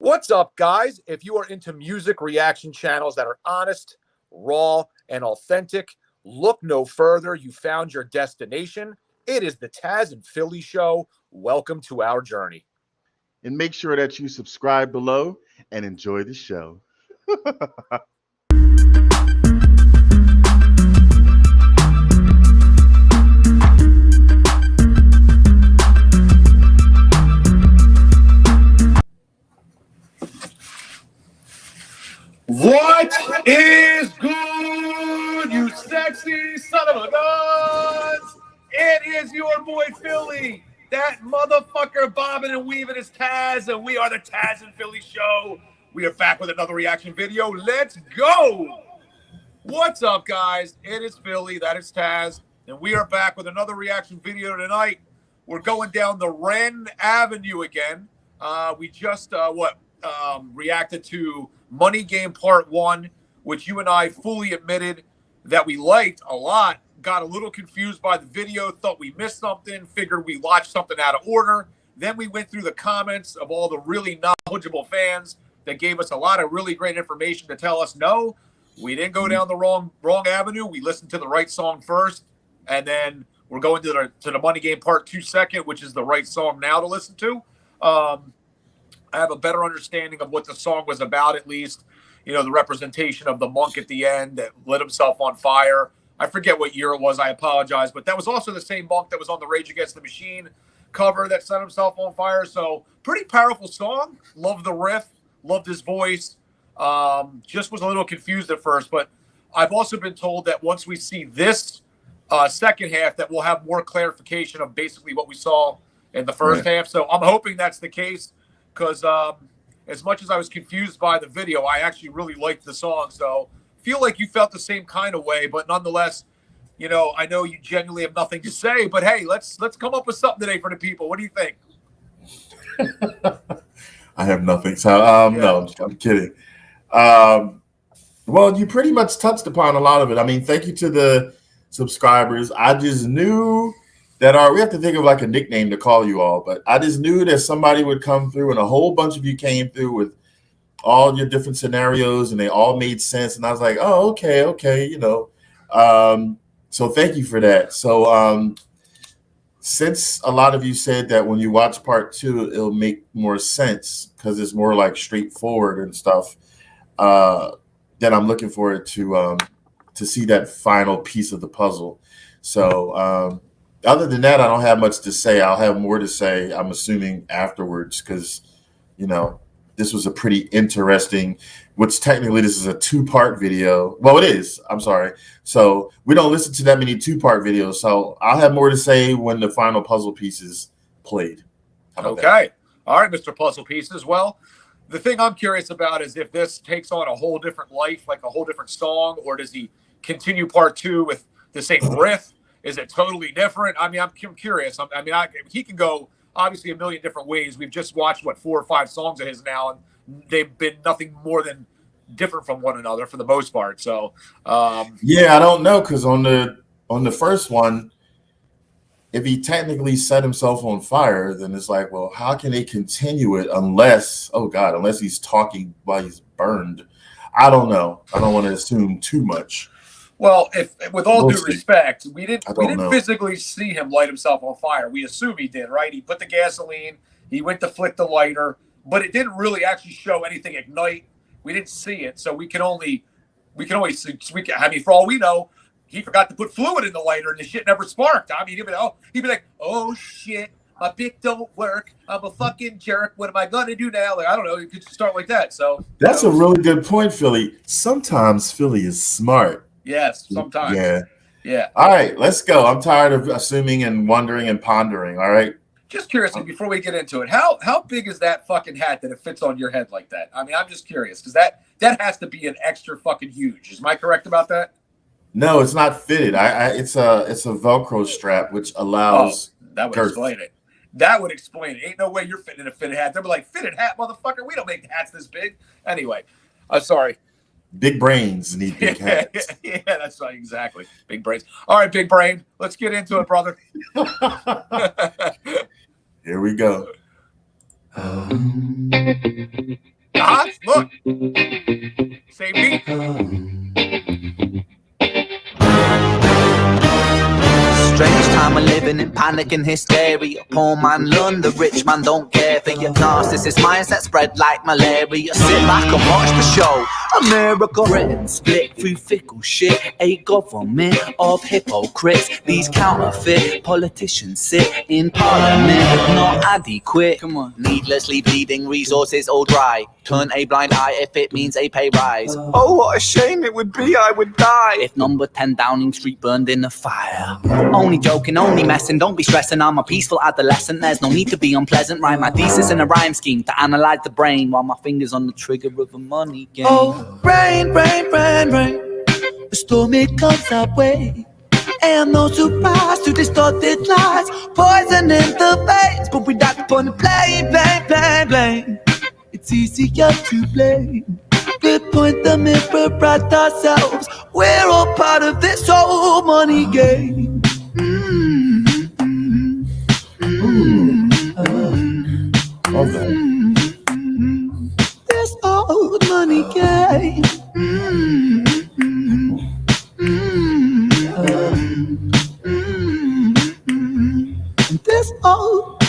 What's up, guys? If you are into music reaction channels that are honest, raw, and authentic, look no further. You found your destination. It is the Tazzz and Philly Show. Welcome to our journey. And make sure that you subscribe below and enjoy the show. What is good, you sexy son of a guns? It is your boy Philly, that motherfucker bobbing and weaving his Tazzz, and we are the Tazzz and Philly Show. We are back with another reaction video. Let's go! What's up, guys? It is Philly, that is Tazzz, and we are back with another reaction video tonight. We're going down the Ren Avenue again. We just, reacted to Money Game Part 1, which you and I fully admitted that we liked a lot. Got a little confused by the video, thought we missed something, figured we watched something out of order. Then we went through the comments of all the really knowledgeable fans that gave us a lot of really great information to tell us, no, we didn't go down the wrong avenue. We listened to the right song first, and then we're going to the Money Game Part 2 second, which is the right song now to listen to. I have a better understanding of what the song was about, at least. You know, the representation of the monk at the end that lit himself on fire. I forget what year it was. I apologize. But that was also the same monk that was on the Rage Against the Machine cover that set himself on fire. So pretty powerful song. Loved the riff. Loved his voice. Just was a little confused at first. But I've also been told that once we see this second half, that we'll have more clarification of basically what we saw in the first half. So I'm hoping that's the case. Because as much as I was confused by the video, I actually really liked the song. So feel like you felt the same kind of way. But nonetheless, you know, I know you genuinely have nothing to say. But hey, let's come up with something today for the people. What do you think? I have nothing. So no, I'm kidding. Well, you pretty much touched upon a lot of it. I mean, thank you to the subscribers. I just knew that we have to think of like a nickname to call you all, but I just knew that somebody would come through, and a whole bunch of you came through with all your different scenarios, and they all made sense. And I was like, oh, okay, you know. So thank you for that. So since a lot of you said that when you watch part 2, it'll make more sense because it's more like straightforward and stuff, then I'm looking forward to see that final piece of the puzzle. So other than that, I don't have much to say. I'll have more to say, I'm assuming, afterwards, because, you know, this was a pretty interesting, which technically this is a 2-part video. Well, it is. I'm sorry. So we don't listen to that many 2-part videos. So I'll have more to say when the final puzzle piece is played. Okay. All right, Mr. Puzzle Pieces. Well, the thing I'm curious about is if this takes on a whole different life, like a whole different song, or does he continue part 2 with the same riff? Is it totally different? I mean, I'm curious. He can go obviously a million different ways. We've just watched, 4 or 5 songs of his now, and they've been nothing more than different from one another for the most part. So, yeah, I don't know, because on the first one, if he technically set himself on fire, then it's like, well, how can they continue it unless he's talking while he's burned? I don't know. I don't want to assume too much. Well, if with all due respect, we didn't physically see him light himself on fire. We assume he did, right? He put the gasoline, he went to flick the lighter, but it didn't really actually show anything ignite. We didn't see it, so we can only see. I mean, for all we know, he forgot to put fluid in the lighter, and the shit never sparked. I mean, he'd be like, oh shit, my pick don't work. I'm a fucking jerk. What am I gonna do now? Like, I don't know. You could start like that. So that's a really good point, Philly. Sometimes Philly is smart. Yes, sometimes. Yeah. All right, let's go. I'm tired of assuming and wondering and pondering. All right. Just curious, before we get into it, how big is that fucking hat that it fits on your head like that? I mean, I'm just curious because that has to be an extra fucking huge. Am I correct about that? No, it's not fitted. It's a Velcro strap which allows. Oh, that would explain it. That would explain it. Ain't no way you're fitting in a fitted hat. They'll be like, fitted hat, motherfucker. We don't make hats this big. Anyway, I'm sorry. Big brains need big hats. Yeah, that's right. Exactly. Big brains. All right, big brain. Let's get into it, brother. Here we go. Tazzz, look. Same beat. Strange time we're living in, panic and hysteria. Poor man learn, the rich man don't care for your narcissist mindset spread like malaria. Sit back and watch the show. America, Britain split through fickle shit. A government of hypocrites. These counterfeit politicians sit in parliament, not adequate. Come on, needlessly bleeding, resources all dry. Turn a blind eye if it means a pay rise. Oh, what a shame it would be, I would die if number 10 Downing Street burned in a fire. Only joking, only messing, don't be stressing. I'm a peaceful adolescent, there's no need to be unpleasant. Write my thesis in a rhyme scheme to analyze the brain while my fingers on the trigger of a money game. Oh, rain, rain, rain, rain, the storm it comes our way. And no surprise to distorted lies, poison in the veins, but we die upon the blame, blame, blame, blame. It's easier to blame. We point the mirror at ourselves. We're all part of this whole money game. This old money game. This old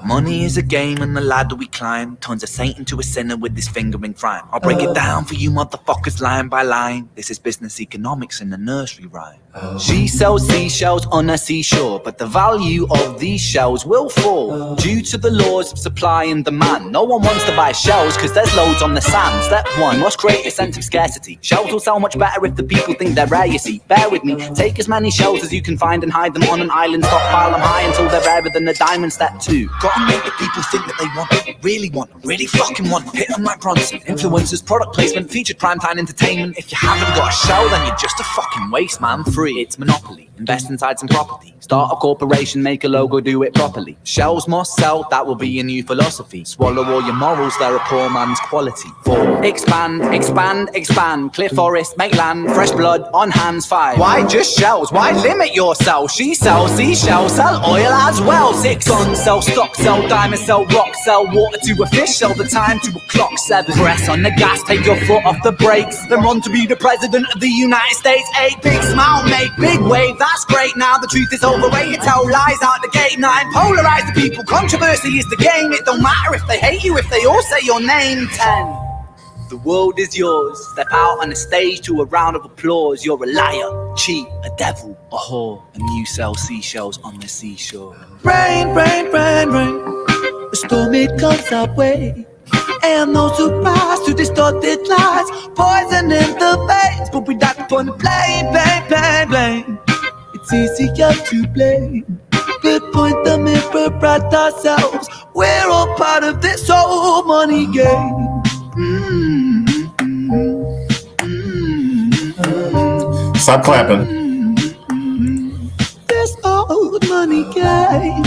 money is a game and the ladder we climb turns a saint into a sinner with his finger in crime. I'll break it down for you motherfuckers line by line. This is business economics in a nursery rhyme. She sells seashells on a seashore, but the value of these shells will fall due to the laws of supply and demand. No one wants to buy shells because there's loads on the sand. Step one, must create a sense of scarcity. Shells will sell much better if the people think they're rare, you see. Bear with me, take as many shells as you can find and hide them on an island. Stockpile them high until they're rarer than a diamond. Step two, gotta make the people think that they want it, really fucking want it. Hit them like Bronson. Influencers, product placement, featured primetime entertainment. If you haven't got a shell, then you're just a fucking waste man. Free, it's monopoly. Invest inside some property. Start a corporation, make a logo, do it properly. Shells must sell, that will be a new philosophy. Swallow all your morals, they're a poor man's quality. 4. Expand, expand, expand. Clear forest, make land, fresh blood on hands. 5. Why just shells? Why limit yourself? She sells seashells, sell oil as well. 6. Sun, sell stock, sell diamonds, sell rock, sell water to a fish, sell the time to a clock. 7. Press on the gas, take your foot off the brakes, then run to be the president of the United States. 8. Big smile, make big wave, that's great. Now the truth is overrated, tell lies out the gate. 9. Polarize the people, controversy is the game. It don't matter if they hate you, if they all say your name. 10. The world is yours. Step out on the stage to a round of applause. You're a liar, cheat, a devil, a whore, and you sell seashells on the seashore. Rain, rain, rain, rain, the storm it comes our way. And no surprise to distorted lies, poison in the veins, but we die upon the blame, blame, blame, blame. It's easier to blame. We point the mirror at ourselves. We're all part of this whole money game. Stop clapping. This old money game.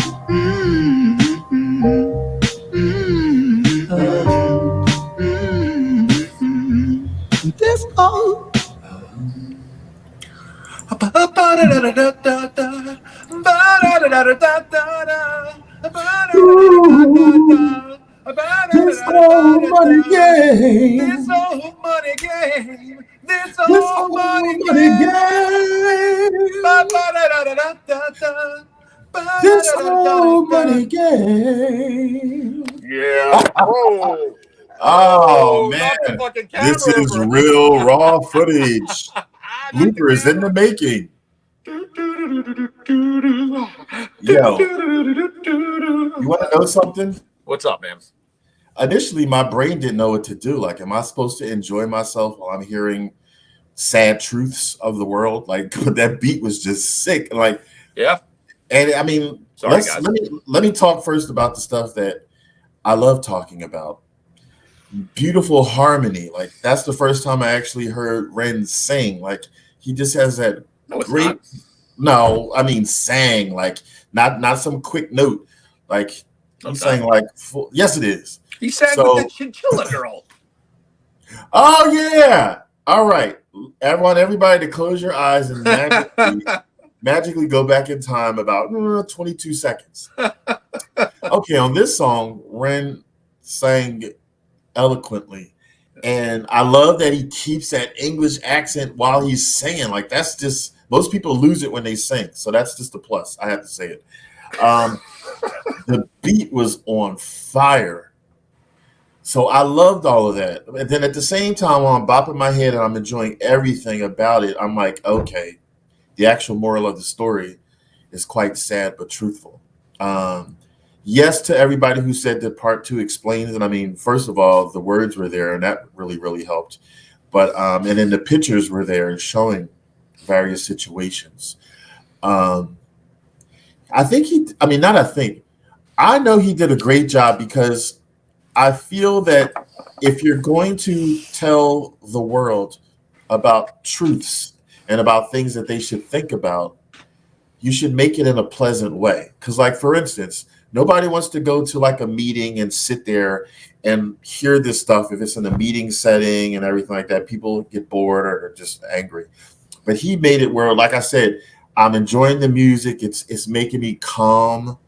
This old. This old money game. This old money game. This This old old money money game. game. This old money game. Yeah. Oh, Oh man, not the fucking camera this is over. real raw footage. Blooper is in the making. Yo, you want to know something? What's up, man? Initially, my brain didn't know what to do. Like, am I supposed to enjoy myself while I'm hearing sad truths of the world? Like, but that beat was just sick. Like, Yeah. and I mean, Sorry, guys. let me talk first about the stuff that I love talking about. Beautiful harmony. Like, that's the first time I actually heard Ren sing. Like, he just has that No, it's great. not. No, I mean, sang, like not some quick note. Like, No, he it's sang not. like full, yes, it is. He sang So- with the chinchilla girl. Oh yeah. All right. I want everybody to close your eyes and magically go back in time about 22 seconds. Okay, on this song, Ren sang eloquently. And I love that he keeps that English accent while he's singing. Like, that's just, most people lose it when they sing. So that's just a plus. I have to say it. The beat was on fire. So I loved all of that. And then at the same time, while I'm bopping my head and I'm enjoying everything about it, I'm like, okay, the actual moral of the story is quite sad but truthful. Yes, to everybody who said that part 2 explains it. I mean, first of all, the words were there, and that really, really helped. But and then the pictures were there showing various situations. I know he did a great job, because I feel that if you're going to tell the world about truths and about things that they should think about, you should make it in a pleasant way. Because, like, for instance, nobody wants to go to like a meeting and sit there and hear this stuff. If it's in a meeting setting and everything like that, people get bored or just angry. But he made it where, like I said, I'm enjoying the music. It's making me calm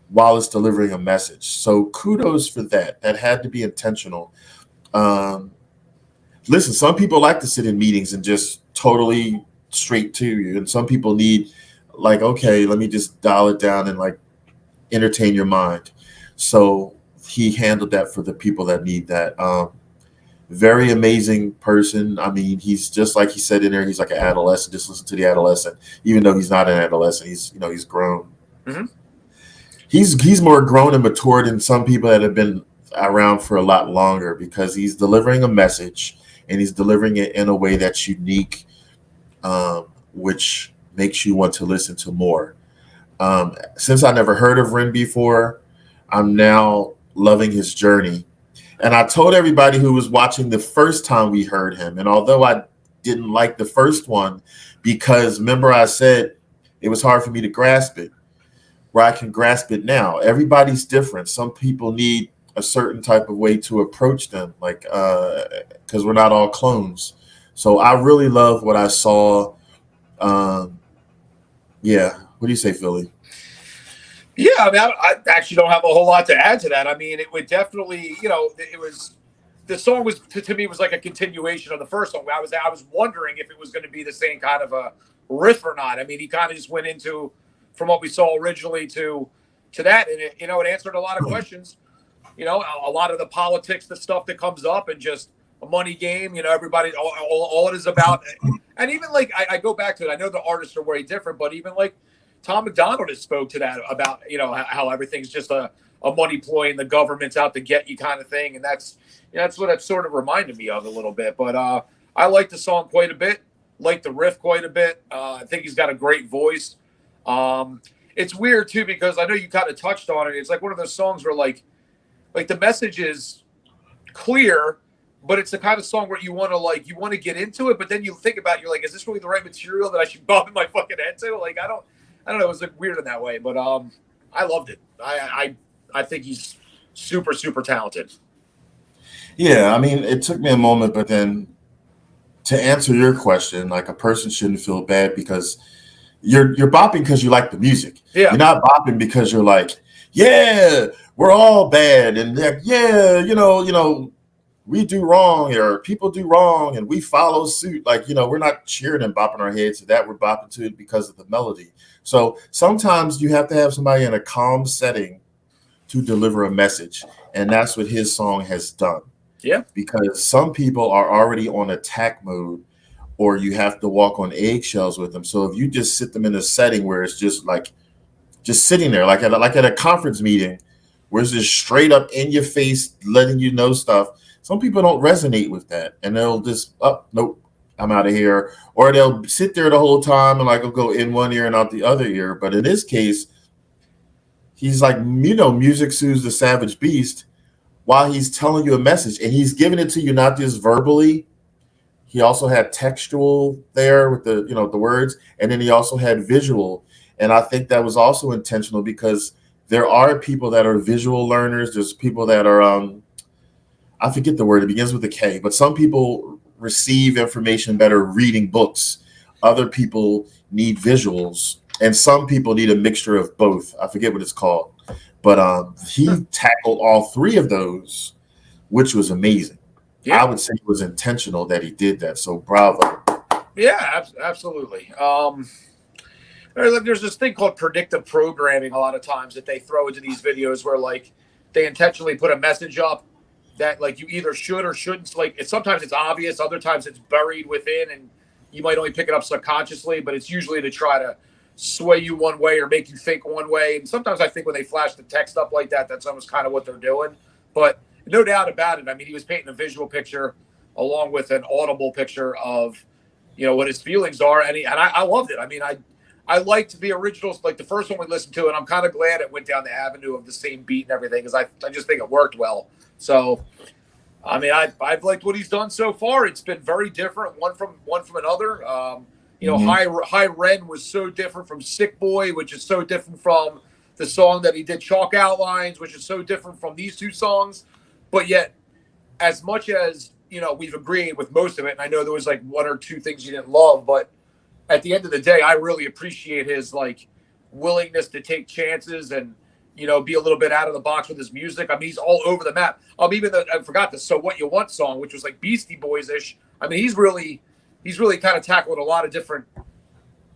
while it's delivering a message. So kudos for that. That had to be intentional. Listen, some people like to sit in meetings and just totally straight to you. And some people need, like, okay, let me just dial it down and like entertain your mind. So he handled that for the people that need that. Very amazing person. I mean, he's just like he said in there, he's like an adolescent. Just listen to the adolescent, even though he's not an adolescent. He's grown. Mm-hmm. He's more grown and mature than some people that have been around for a lot longer, because he's delivering a message and he's delivering it in a way that's unique, which makes you want to listen to more. Since I never heard of Ren before, I'm now loving his journey. And I told everybody who was watching the first time we heard him, and although I didn't like the first one, because remember I said it was hard for me to grasp it, where I can grasp it now. Everybody's different. Some people need a certain type of way to approach them, like because we're not all clones. So I really love what I saw. Yeah. What do you say, Philly? Yeah, I mean, I actually don't have a whole lot to add to that. I mean, it would definitely, the song was to me was like a continuation of the first song. I was wondering if it was going to be the same kind of a riff or not. I mean, he kind of just went into, from what we saw originally to that, and it answered a lot of questions. A lot of the politics, the stuff that comes up, and just a money game. Everybody, all it is about. And even like I go back to it. I know the artists are very different, but even like Tom McDonald has spoke to that about how everything's just a money ploy and the government's out to get you kind of thing, and that's what it sort of reminded me of a little bit. But I like the song quite a bit, like the riff quite a bit. I think he's got a great voice. It's weird too, because I know you kind of touched on it. It's like one of those songs where like the message is clear, but it's the kind of song where you want to get into it, but then you think about it, you're like, is this really the right material that I should bob in my fucking head to? Like, I don't know. It was like weird in that way, but I loved it. I think he's super, super talented. Yeah, I mean, it took me a moment, but then to answer your question, like, a person shouldn't feel bad because you're bopping because you like the music. Yeah. You're not bopping because you're like, yeah, we're all bad, and like, yeah, we do wrong, or people do wrong, and we follow suit. Like, we're not cheering and bopping our heads to that. We're bopping to it because of the melody. So sometimes you have to have somebody in a calm setting to deliver a message. And that's what his song has done. Yeah. Because some people are already on attack mode, or you have to walk on eggshells with them. So if you just sit them in a setting where it's just sitting there, like at a conference meeting, where it's just straight up in your face, letting you know stuff. Some people don't resonate with that, and they'll just, nope, I'm out of here. Or they'll sit there the whole time and like go in one ear and out the other ear. But in this case, he's like, music soothes the savage beast while he's telling you a message, and he's giving it to you not just verbally. He also had textual there with the words, and then he also had visual. And I think that was also intentional, because there are people that are visual learners. There's people that are, I forget the word, it begins with a K, but some people receive information better reading books. Other people need visuals, and some people need a mixture of both. I forget what it's called. But he tackled all three of those, which was amazing. Yeah. I would say it was intentional that he did that. So bravo. Yeah, absolutely. There's this thing called predictive programming a lot of times that they throw into these videos where like they intentionally put a message up that like you either should or shouldn't. Like sometimes it's obvious, other times it's buried within, and you might only pick it up subconsciously. But it's usually to try to sway you one way or make you think one way. And sometimes I think when they flash the text up like that, that's almost kind of what they're doing. But no doubt about it. I mean, he was painting a visual picture along with an audible picture of, what his feelings are, and I loved it. I mean, I liked the originals, like the first one we listened to, and I'm kind of glad it went down the avenue of the same beat and everything, because I just think it worked well. So, I mean, I've liked what he's done so far. It's been very different, one from another. High Ren was so different from Sick Boy, which is so different from the song that he did Chalk Outlines, which is so different from these two songs. But yet, as much as, we've agreed with most of it, and I know there was like one or two things you didn't love, but at the end of the day, I really appreciate his like willingness to take chances and, be a little bit out of the box with his music. I mean, he's all over the map. I forgot the So What You Want song, which was like Beastie Boys-ish. I mean, he's really kind of tackled a lot of different,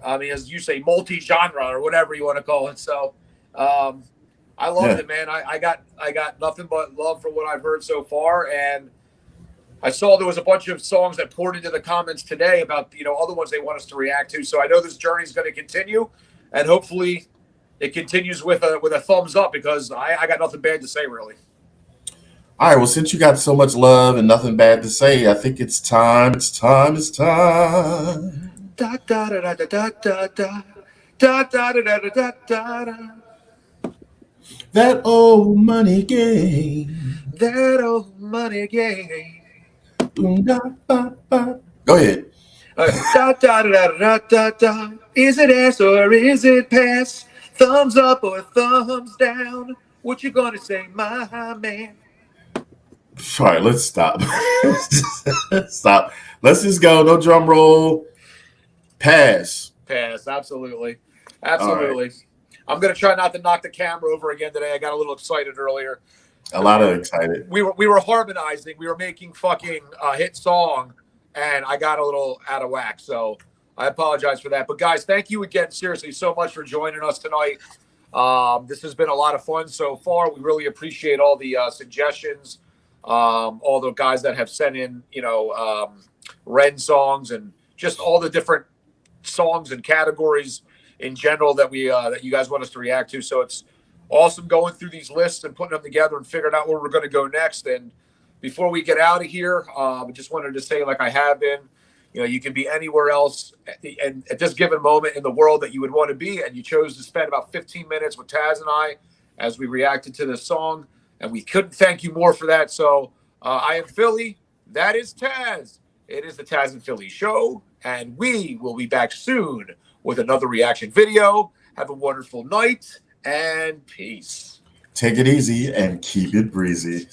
as you say, multi-genre or whatever you want to call it. So I loved it, man. I got nothing but love for what I've heard so far. And I saw there was a bunch of songs that poured into the comments today about, other ones they want us to react to. So I know this journey is going to continue, and hopefully it continues with a thumbs up, because I got nothing bad to say, really. All right. Well, since you got so much love and nothing bad to say, I think it's time. It's time. Da da da da da da da da da da da da da da. That old money game. That old money game. Go ahead. Da, da, da, da, da, da. Is it ass or is it pass? Thumbs up or thumbs down? What you gonna say, my man? All right, let's stop. Stop. Let's just go. No drum roll. Pass. Absolutely. Right. I'm gonna try not to knock the camera over again today. I got a little excited earlier. A lot of excited. We were harmonizing. We were making fucking a hit song, and I got a little out of whack. So I apologize for that. But guys, thank you again, seriously, so much for joining us tonight. This has been a lot of fun so far. We really appreciate all the suggestions, all the guys that have sent in, Ren songs, and just all the different songs and categories in general that you guys want us to react to. So it's awesome going through these lists and putting them together and figuring out where we're going to go next. And before we get out of here, I just wanted to say, like I have been, you can be anywhere else at this given moment in the world that you would want to be. And you chose to spend about 15 minutes with Tazzz and I as we reacted to this song. And we couldn't thank you more for that. So I am Philly. That is Tazzz. It is the Tazzz and Philly show. And we will be back soon with another reaction video. Have a wonderful night. And peace. Take it easy and keep it breezy.